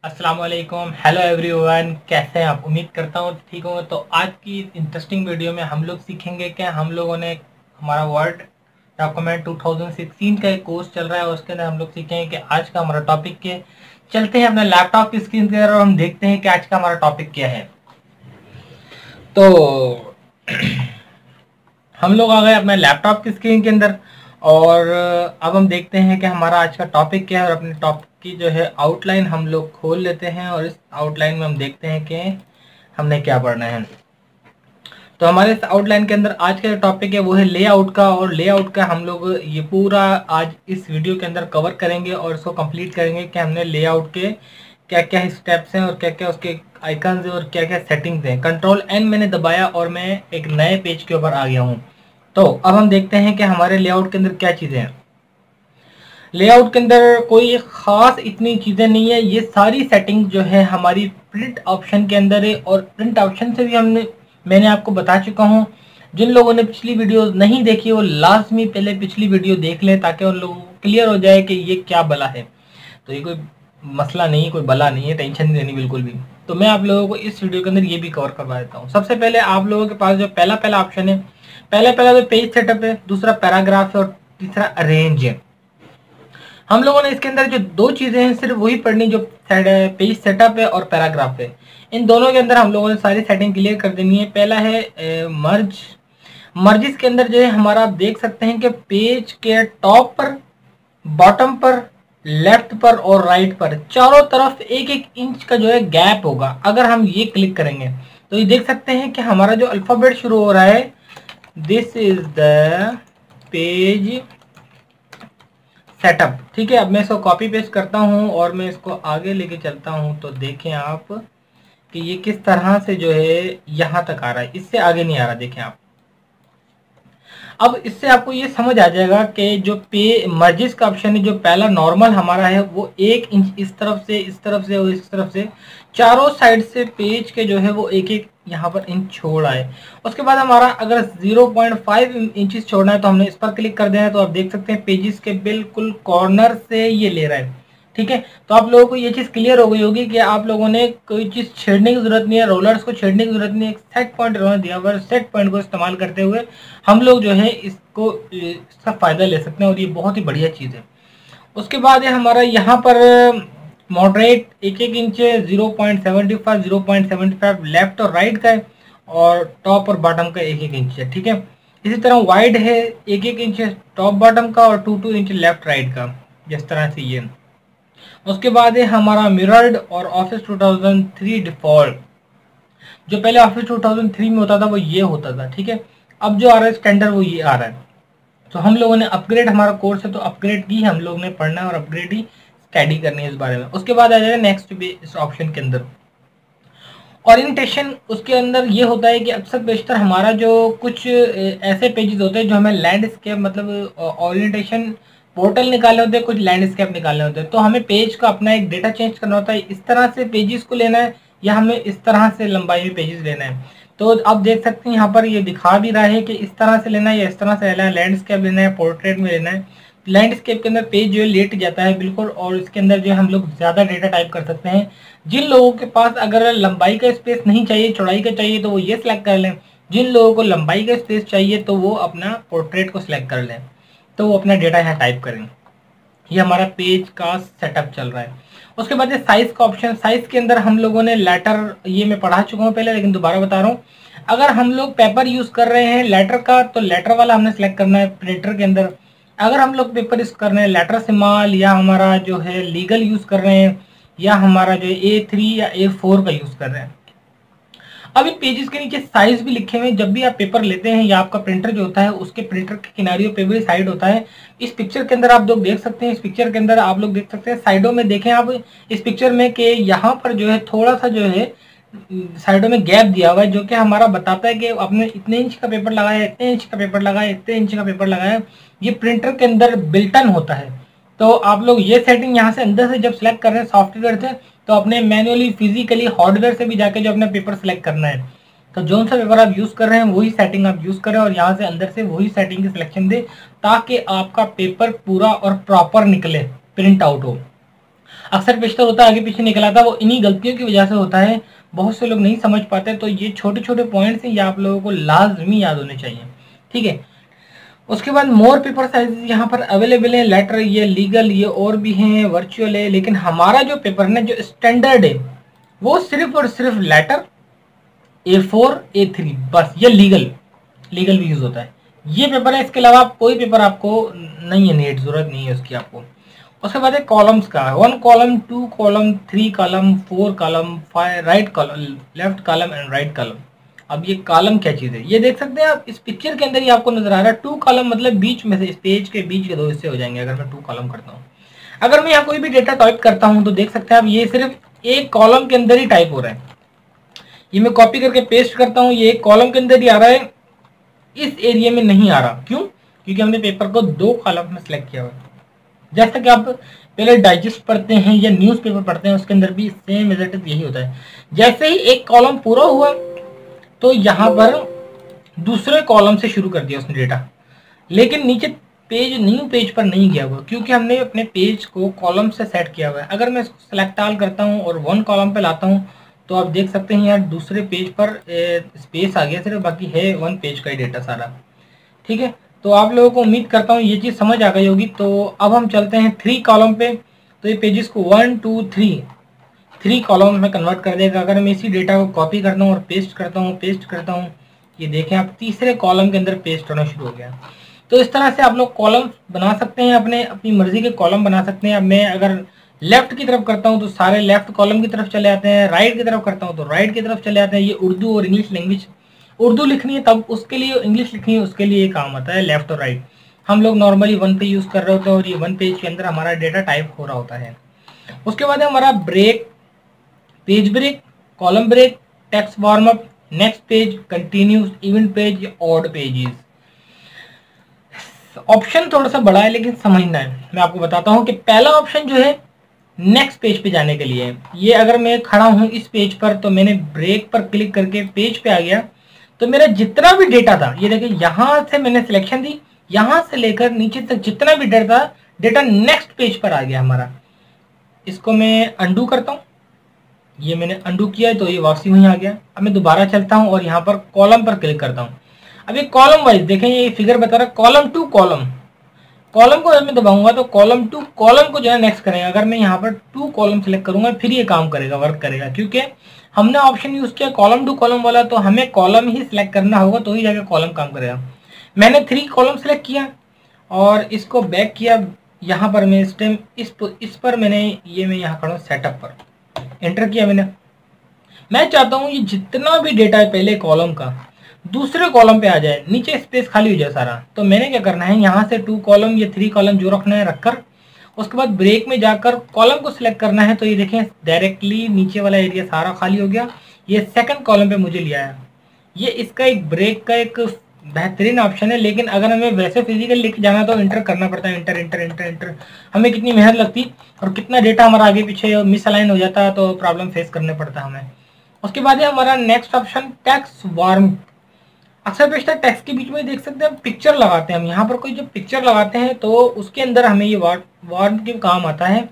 अस्सलाम वालेकुम, hello everyone. कैसे हैं आप? उम्मीद करता हूँ ठीक होंगे। तो आज की इस इंटरेस्टिंग वीडियो में हम लोग सीखेंगे कि हम लोगों ने हमारा वर्ड डॉक्यूमेंट 2016 का एक कोर्स चल रहा है, उसके अंदर हम लोग सीखेंगे कि आज का हमारा टॉपिक क्या है। चलते हैं अपने लैपटॉप की स्क्रीन की तरफ और हम देखते हैं कि आज का हमारा टॉपिक क्या है। तो हम लोग आ गए अपने लैपटॉप की स्क्रीन के अंदर और अब हम देखते हैं कि हमारा आज का टॉपिक क्या है और अपने टॉपिक की जो है आउटलाइन हम लोग खोल लेते हैं और इस आउटलाइन में हम देखते हैं कि हमने क्या पढ़ना है। तो हमारे इस आउटलाइन के अंदर आज का जो टॉपिक है वो है लेआउट का, और लेआउट का हम लोग ये पूरा आज इस वीडियो के अंदर कवर करेंगे और इसको कंप्लीट करेंगे कि हमने लेआउट के क्या क्या स्टेप्स हैं और क्या क्या उसके आइकन्स हैं और क्या क्या सेटिंग्स हैं। कंट्रोल एन मैंने दबाया और मैं एक नए पेज के ऊपर आ गया हूँ। तो अब हम देखते हैं कि हमारे लेआउट के अंदर क्या चीज़ें हैं। लेआउट के अंदर कोई ख़ास इतनी चीज़ें नहीं है, ये सारी सेटिंग जो है हमारी प्रिंट ऑप्शन के अंदर है और प्रिंट ऑप्शन से भी मैंने आपको बता चुका हूँ। जिन लोगों ने पिछली वीडियो नहीं देखी वो लाजमी पहले पिछली वीडियो देख लें ताकि उन लोगों को क्लियर हो जाए कि ये क्या बला है। तो ये कोई मसला नहीं है, कोई बला नहीं है, टेंशन नहीं लेनी बिल्कुल भी। तो मैं आप लोगों को इस वीडियो के अंदर ये भी कवर करवा देता हूँ। सबसे पहले आप लोगों के पास जो पहला पहला ऑप्शन है, पहला तो पेज सेटअप है, दूसरा पैराग्राफ है और तीसरा अरेंज है। हम लोगों ने इसके अंदर जो दो चीजें हैं सिर्फ वही पढ़नी, जो पेज सेटअप है और पैराग्राफ है। इन दोनों के अंदर हम लोगों ने सारी सेटिंग क्लियर कर देनी है। पहला है मर्जिस के अंदर जो है हमारा आप देख सकते हैं कि पेज के टॉप पर, बॉटम पर, लेफ्ट पर और राइट पर चारों तरफ एक एक इंच का जो है गैप होगा। अगर हम ये क्लिक करेंगे तो ये देख सकते हैं कि हमारा जो अल्फाबेट शुरू हो रहा है, this is the page setup. ठीक है, अब मैं इसको कॉपी पेस्ट करता हूं और मैं इसको आगे लेके चलता हूं तो देखें आप कि ये किस तरह से जो है यहां तक आ रहा है, इससे आगे नहीं आ रहा। देखें आप, अब इससे आपको ये समझ आ जाएगा कि जो पे मर्जिस का ऑप्शन है, जो पहला नॉर्मल हमारा है वो 1 इंच इस तरफ से, इस तरफ से और इस तरफ से चारों साइड से पेज के जो है वो एक एक यहाँ पर इंच छोड़ आए। उसके बाद हमारा अगर 0.5 इंचेस छोड़ना है तो हमने इस पर क्लिक कर देना है। तो आप देख सकते हैं पेजेस के बिल्कुल कॉर्नर से ये ले रहा है। ठीक है, तो आप लोगों को ये चीज़ क्लियर हो गई होगी कि आप लोगों ने कोई चीज़ छेड़ने की जरूरत नहीं है, रोलर्स को छेड़ने की जरूरत नहीं है। एक सेट पॉइंट उन्होंने दिया हुआ है, सेट पॉइंट को इस्तेमाल करते हुए हम लोग जो है इसका फ़ायदा ले सकते हैं और ये बहुत ही बढ़िया चीज़ है। उसके बाद है हमारा यहाँ पर मॉडरेट 1-1 इंच, 0.75 0.75 लेफ्ट और राइट का है और टॉप और बॉटम का 1-1 इंच है। ठीक है, इसी तरह वाइड है 1-1 इंच टॉप बॉटम का और 2-2 इंच लेफ्ट राइट का, जिस तरह से ये। उसके बाद है हमारा मिरर्ड और ऑफिस 2003 डिफॉल्ट। जो पहले ऑफिस 2003 में होता था वो ये होता था। ठीक है, अब जो आ रहा है स्टैंडर्ड वो ये आ रहा है। तो हम लोगों ने अपग्रेड, हमारा कोर्स है तो अपग्रेड की हम लोग ने पढ़ना है और अपग्रेड ही स्टडी करनी है इस बारे में। उसके बाद आ जाएगा नेक्स्ट भी इस ऑप्शन के अंदर ओरिएंटेशन। उसके अंदर ये होता है कि अक्सर बेशतर हमारा जो कुछ ऐसे पेजेस होते हैं जो हमें लैंडस्केप मतलब ओरिएंटेशन पोर्टल निकालने होते हैं, कुछ लैंडस्केप निकालने होते हैं। तो हमें पेज का अपना एक डेटा चेंज करना होता है, इस तरह से पेजेस को लेना है या हमें इस तरह से लंबाई में पेजेस लेना है। तो आप देख सकते हैं यहाँ पर ये दिखा भी रहा है कि इस तरह से लेना है या इस तरह से लेना है, लैंडस्केप लेना है, पोर्ट्रेट में लेना है। लैंडस्केप के अंदर पेज जो है लेट जाता है बिल्कुल, और इसके अंदर जो है हम लोग ज़्यादा डेटा टाइप कर सकते हैं। जिन लोगों के पास अगर लंबाई का स्पेस नहीं चाहिए, चौड़ाई का चाहिए, तो वो ये सिलेक्ट कर लें। जिन लोगों को लंबाई का स्पेस चाहिए तो वो अपना पोर्ट्रेट को सिलेक्ट कर लें, तो वो अपना डेटा यहाँ टाइप करें। ये हमारा पेज का सेटअप चल रहा है। उसके बाद साइज का ऑप्शन, साइज के अंदर हम लोगों ने लेटर, ये मैं पढ़ा चुका हूँ पहले लेकिन दोबारा बता रहा हूँ। अगर हम लोग पेपर यूज कर रहे हैं लेटर का तो लेटर वाला हमने सेलेक्ट करना है प्रिंटर के अंदर। अगर हम लोग पेपर यूज कर रहे हैं लेटर स्मॉल, या हमारा जो है लीगल यूज कर रहे हैं, या हमारा जो A3 या A4 का यूज कर रहे हैं। अब इन पेजेस के नीचे साइज भी लिखे हुए हैं। जब भी आप पेपर लेते हैं या आपका प्रिंटर जो होता है उसके प्रिंटर के किनारियों पे भी साइड होता है। इस पिक्चर के अंदर आप लोग देख सकते हैं, इस पिक्चर के अंदर आप लोग देख सकते हैं साइडों में, देखें आप इस पिक्चर में कि यहाँ पर जो है थोड़ा सा जो है साइडों में गैप दिया हुआ है, जो कि हमारा बताता है कि आपने इतने इंच का पेपर लगाया, इतने इंच का पेपर लगाया, इतने इंच का पेपर लगाया। ये प्रिंटर के अंदर बिल्टन होता है। तो आप लोग ये सेटिंग यहाँ से अंदर से जब सिलेक्ट कर रहे हैं सॉफ्टवेयर से, तो अपने मैनुअली फिजिकली हार्डवेयर से भी जाके जो अपना पेपर सिलेक्ट करना है। तो जो सा पेपर आप यूज कर रहे हैं वही सेटिंग आप यूज करें और यहाँ से अंदर से वही सेटिंग की सिलेक्शन दें ताकि आपका पेपर पूरा और प्रॉपर निकले, प्रिंट आउट हो। अक्सर पेशतर होता है आगे पीछे निकल आता है, वो इन्हीं गलतियों की वजह से होता है, बहुत से लोग नहीं समझ पाते। तो ये छोटे छोटे पॉइंट्स हैं, ये आप लोगों को लाजमी याद होने चाहिए, ठीक है। उसके बाद मोर पेपर साइज यहाँ पर अवेलेबल है, लेटर, ये लीगल, ये और भी हैं, वर्चुअल है, लेकिन हमारा जो पेपर है जो स्टैंडर्ड है वो सिर्फ और सिर्फ लेटर A4 A3 बस, ये लीगल भी यूज होता है, ये पेपर है। इसके अलावा कोई पेपर आपको नहीं है, नेट जरूरत नहीं है उसकी आपको। उसके बाद है कॉलम्स का, 1 column, 2 column, 3 column, 4 column, 5 right column, left column and right column. अब ये कॉलम क्या चीज है ये देख सकते हैं आप, इस पिक्चर के अंदर ही आपको नजर आ रहा है। 2 कॉलम मतलब बीच में से, इस पेज के बीच के 2 हिस्से हो जाएंगे अगर मैं 2 कॉलम करता हूँ। अगर मैं यहाँ कोई भी डेटा टाइप करता हूँ तो देख सकते हैं आप, ये सिर्फ एक कॉलम के अंदर ही टाइप हो रहा है। ये मैं कॉपी करके पेस्ट करता हूँ, ये एक कॉलम के अंदर ही आ रहा है, इस एरिया में नहीं आ रहा। क्यों? क्योंकि हमने पेपर को 2 कॉलम में सिलेक्ट किया हुआ है। जैसा कि आप पहले डाइजेस्ट पढ़ते हैं या न्यूज़पेपर पढ़ते हैं, उसके अंदर भी सेम रिजल्ट यही होता है। जैसे ही एक कॉलम पूरा हुआ तो यहाँ पर दूसरे कॉलम से शुरू कर दिया उसने डेटा, लेकिन नीचे पेज, न्यू पेज पर नहीं गया हुआ, क्योंकि हमने अपने पेज को कॉलम से सेट किया हुआ है। अगर मैं इसको सेलेक्ट ऑल करता हूँ और 1 कॉलम पे लाता हूँ तो आप देख सकते हैं यार दूसरे पेज पर स्पेस आ गया सिर्फ, बाकी है 1 पेज का ही डेटा सारा, ठीक है। तो आप लोगों को उम्मीद करता हूँ ये चीज़ समझ आ गई होगी। तो अब हम चलते हैं 3 कॉलम पे। तो ये पेजेस को 1 2 3 कॉलम में कन्वर्ट कर देगा। अगर मैं इसी डेटा को कॉपी करता हूँ और पेस्ट करता हूँ, ये देखें आप तीसरे कॉलम के अंदर पेस्ट होना शुरू हो गया। तो इस तरह से आप लोग कॉलम बना सकते हैं, अपनी मर्जी के कॉलम बना सकते हैं। अब मैं अगर लेफ्ट की तरफ करता हूँ तो सारे लेफ्ट कॉलम की तरफ चले आते हैं, राइट की तरफ करता हूँ तो राइट की तरफ चले आते हैं। ये उर्दू और इंग्लिश लैंग्वेज, उर्दू लिखनी है तब उसके लिए, इंग्लिश लिखनी है उसके लिए काम आता है लेफ्ट और राइट। हम लोग नॉर्मली 1 पे यूज कर रहे होते हैं और ये 1 पेज के अंदर हमारा डेटा टाइप हो रहा होता है। उसके बाद है हमारा break, page break, column break, text wrapping, next page, continuous, even page, odd pages. Option थोड़ा सा बड़ा है लेकिन समझना है। मैं आपको बताता हूं कि पहला ऑप्शन जो है नेक्स्ट पेज पे जाने के लिए, ये अगर मैं खड़ा हूं इस पेज पर तो मैंने ब्रेक पर क्लिक करके पेज पे आ गया, तो मेरा जितना भी डेटा था, ये देखिए यहां से मैंने सिलेक्शन दी, यहां से लेकर नीचे तक जितना भी डेटा था, डेटा नेक्स्ट पेज पर आ गया हमारा। इसको मैं अंडू करता हूं, ये मैंने अंडू किया है तो ये वापसी वहीं आ गया। अब मैं दोबारा चलता हूं और यहाँ पर कॉलम पर क्लिक करता हूं। अब ये कॉलम वाइज देखें, ये फिगर बता रहा है कॉलम टू कॉलम, कॉलम को जब मैं दबाऊंगा तो कॉलम टू कॉलम को जो है नेक्स्ट करेगा। अगर मैं यहाँ पर 2 कॉलम सेलेक्ट करूंगा फिर ये काम करेगा, वर्क करेगा, क्योंकि हमने ऑप्शन यूज किया कॉलम टू कॉलम वाला, तो हमें कॉलम ही सिलेक्ट करना होगा तो ही जाकर कॉलम काम करेगा। मैंने 3 कॉलम सेलेक्ट किया और इसको बैक किया। यहाँ पर मैं इस टाइम इस पर मैंने मैं यहाँ खड़ा हूँ सेटअप पर, एंटर किया मैंने। मैं चाहता हूँ ये जितना भी डेटा है पहले कॉलम का दूसरे कॉलम पे आ जाए, नीचे स्पेस खाली हो जाए सारा। तो मैंने क्या करना है, यहाँ से 2 कॉलम या 3 कॉलम जो रखना है रखकर, उसके बाद ब्रेक में जाकर कॉलम को सिलेक्ट करना है। तो ये देखें डायरेक्टली नीचे वाला एरिया सारा खाली हो गया, ये सेकंड कॉलम पे मुझे लिया है। ये इसका एक ब्रेक का एक बेहतरीन ऑप्शन है, लेकिन अगर हमें वैसे फिजिकल लेके जाना तो इंटर करना पड़ता है, इंटर इंटर इंटर इंटर। हमें कितनी मेहनत लगती और कितना डेटा हमारा आगे पीछे मिस अलाइन हो जाता, तो प्रॉब्लम फेस करने पड़ता है हमें। उसके बाद है हमारा नेक्स्ट ऑप्शन टेक्स्ट वार्म। अक्सर बेशतर टेक्स्ट के बीच में देख सकते हैं पिक्चर लगाते हैं हम, यहाँ पर कोई जो पिक्चर लगाते हैं तो उसके अंदर हमें ये वार्म के काम आता है।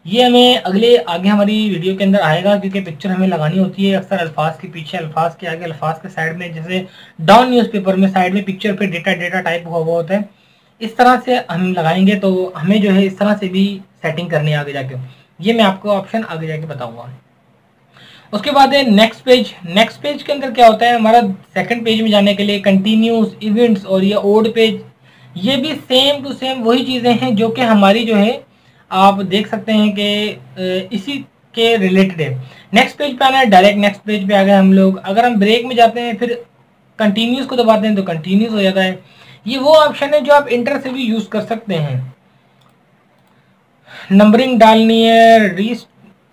ये हमें आगे हमारी वीडियो के अंदर आएगा, क्योंकि पिक्चर हमें लगानी होती है अक्सर अल्फाज के पीछे, अल्फाज के आगे, अल्फाज के साइड में। जैसे डाउन न्यूज़पेपर में साइड में पिक्चर पे डेटा टाइप हुआ होता है, इस तरह से हम लगाएंगे। तो हमें जो है इस तरह से भी सेटिंग करनी है आगे जाके, ये मैं आपको ऑप्शन आगे जाके बताऊंगा। उसके बाद है नेक्स्ट पेज। नेक्स्ट पेज के अंदर क्या होता है, हमारा सेकंड पेज में जाने के लिए कंटिन्यूस, इवेंट्स और ये ओड पेज, ये भी सेम टू सेम वही चीज़ें हैं जो कि हमारी जो है आप देख सकते हैं कि इसी के रिलेटेड है। नेक्स्ट पेज पे आना है, डायरेक्ट नेक्स्ट पेज पे आ गए हम लोग। अगर हम ब्रेक में जाते हैं फिर कंटिन्यूस को दबाते हैं तो कंटिन्यूस हो जाता है। ये वो ऑप्शन है जो आप इंटर से भी यूज कर सकते हैं। नंबरिंग डालनी है,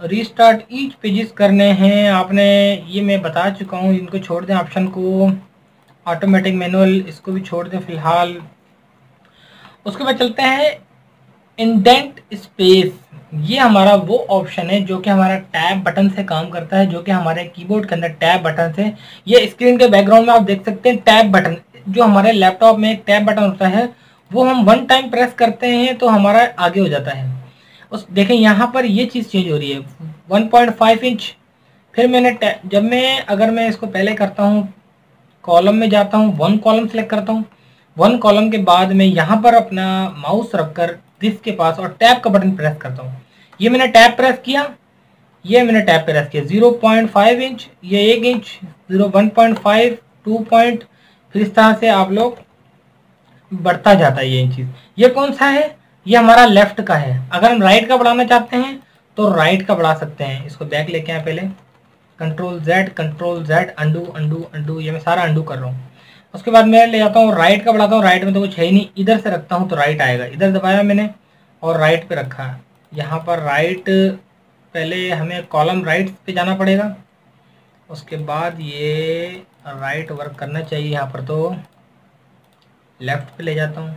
रीस्टार्ट ईच पेजेस करने हैं आपने, ये मैं बता चुका हूँ। इनको छोड़ दें ऑप्शन को, ऑटोमेटिक मैनुअल इसको भी छोड़ दें फिलहाल। उसके बाद चलते हैं इंडेंट स्पेस। ये हमारा वो ऑप्शन है जो कि हमारा टैब बटन से काम करता है, जो कि हमारे कीबोर्ड के अंदर टैब बटन से, ये स्क्रीन के बैकग्राउंड में आप देख सकते हैं टैब बटन, जो हमारे लैपटॉप में एक टैब बटन होता है वो हम 1 टाइम प्रेस करते हैं तो हमारा आगे हो जाता है। उस देखें यहाँ पर ये चीज़ चेंज हो रही है 1.5 इंच। फिर मैंने जब मैं अगर मैं इसको पहले करता हूँ, कॉलम में जाता हूँ, 1 कॉलम सेलेक्ट करता हूँ, 1 कॉलम के बाद मैं यहाँ पर अपना माउस रखकर दिस के पास और टैब का बटन प्रेस करता हूँ। ये मैंने टैब प्रेस किया, ये मैंने टैब प्रेस किया, 0.5 इंच, ये 1 इंच, 1.5, 2 पॉइंट, फिर इस तरह से आप लोग बढ़ता जाता है ये चीज़। ये कौन सा है? ये हमारा लेफ्ट का है। अगर हम राइट का बढ़ाना चाहते हैं तो राइट का बढ़ा सकते हैं। इसको बैक लेके आए पहले, control Z, undo undo undo, ये मैं सारा अंडू कर रहा हूँ। उसके बाद मैं ले जाता हूँ राइट का बढ़ाता हूँ, राइट में तो कुछ है ही नहीं, इधर से रखता हूँ तो राइट आएगा। इधर दबाया मैंने और राइट पे रखा। यहाँ पर राइट, पहले हमें कॉलम राइट पे जाना पड़ेगा, उसके बाद ये राइट वर्क करना चाहिए। यहाँ पर तो लेफ्ट पे ले जाता हूँ।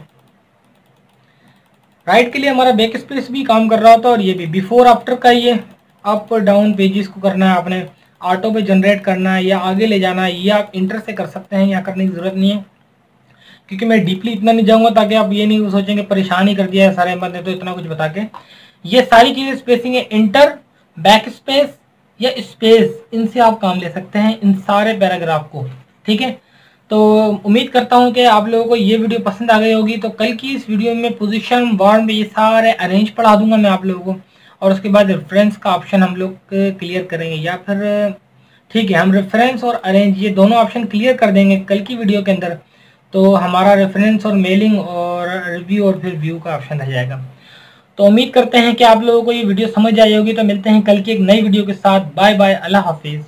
राइट के लिए हमारा बैक स्पेस भी काम कर रहा होता है और ये भी बिफोर आफ्टर का, ये अप डाउन पेजेस को करना है आपने, ऑटो पे जनरेट करना है या आगे ले जाना है, ये आप इंटर से कर सकते हैं, यहाँ करने की ज़रूरत नहीं है क्योंकि मैं डीपली इतना नहीं जाऊँगा ताकि आप ये नहीं सोचेंगे परेशान ही कर दिया है सारे बंदे तो इतना कुछ बता के। ये सारी चीज़ें स्पेसिंग है, इंटर, बैक स्पेस या स्पेस, इनसे आप काम ले सकते हैं इन सारे पैराग्राफ को। ठीक है, तो उम्मीद करता हूं कि आप लोगों को ये वीडियो पसंद आ गई होगी। तो कल की इस वीडियो में पोजीशन वर्ड में ये सारे अरेंज पढ़ा दूंगा मैं आप लोगों को, और उसके बाद रेफरेंस का ऑप्शन हम लोग क्लियर करेंगे, या फिर ठीक है हम रेफरेंस और अरेंज ये दोनों ऑप्शन क्लियर कर देंगे कल की वीडियो के अंदर। तो हमारा रेफरेंस और मेलिंग और रिव्यू और फिर व्यू का ऑप्शन रह जाएगा। तो उम्मीद करते हैं कि आप लोगों को ये वीडियो समझ आई होगी। तो मिलते हैं कल की एक नई वीडियो के साथ। बाय बाय, अल्लाह हाफिज़।